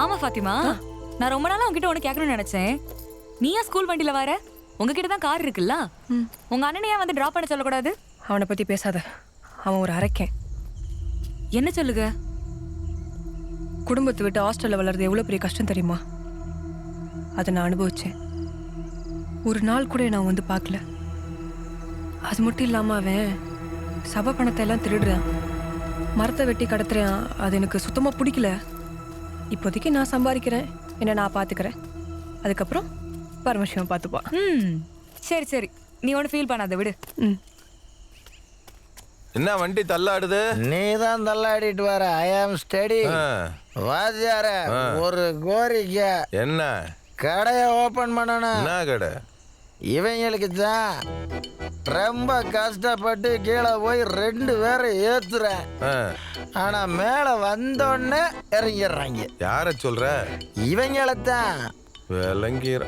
ஆமா ஃபாத்திமா, நான் ரொம்ப நாளா உங்ககிட்ட ஒண்ணு கேட்கணும்னு நினைச்சேன். நீயா ஸ்கூல் வண்டியில வர? உங்ககிட்ட தான் கார் இருக்குல்ல, உங்க அண்ணனையா வந்து டிராப் பண்ண சொல்லக்கூடாது? அவனை பத்தி பேசாத, அவன் ஒரு அரைக்கேன். என்ன சொல்லுங்க? குடும்பத்தை விட்டு ஹாஸ்டல்ல வளர்றது எவ்வளவு பெரிய கஷ்டம் தெரியுமா? அதை நான் அனுபவிச்சேன். ஒரு நாள் கூட நான் வந்து பார்க்கல. அது மட்டும் இல்லாம அவன் சபை பணத்தை எல்லாம் திருடுறான், மரத்தை வெட்டி கடத்துறான். அது எனக்கு சுத்தமா பிடிக்கல. இப்போதைக்கு நான் சம்பாதிக்கிறேன், என்ன நான் பாத்துக்கிறேன். அதுக்கப்புறம் பரமசிவம் பார்த்துப்பான். சரி சரி, நீ ஒன்றும் ஃபீல் பண்ணாத, விடு. என்ன வண்டி தள்ளாடுது? நீ தான் தள்ளாடிட்டு வர. ஐ ஆம் ஸ்டடி. வாத்தியார, ஒரு கோரிக்கை. என்ன? கடையை ஓபன் பண்ணணும். என்ன கடை? இவங்களுக்கு தான் ரொம்ப கஷ்டப்பட்டு கீழே போய் 2 பேரை ஏத்துறேன். ஆனா மேல வந்தோடனே இறங்கிடுறாங்க. யார சொல்ற? இவங்களத்தான். விளங்கிற.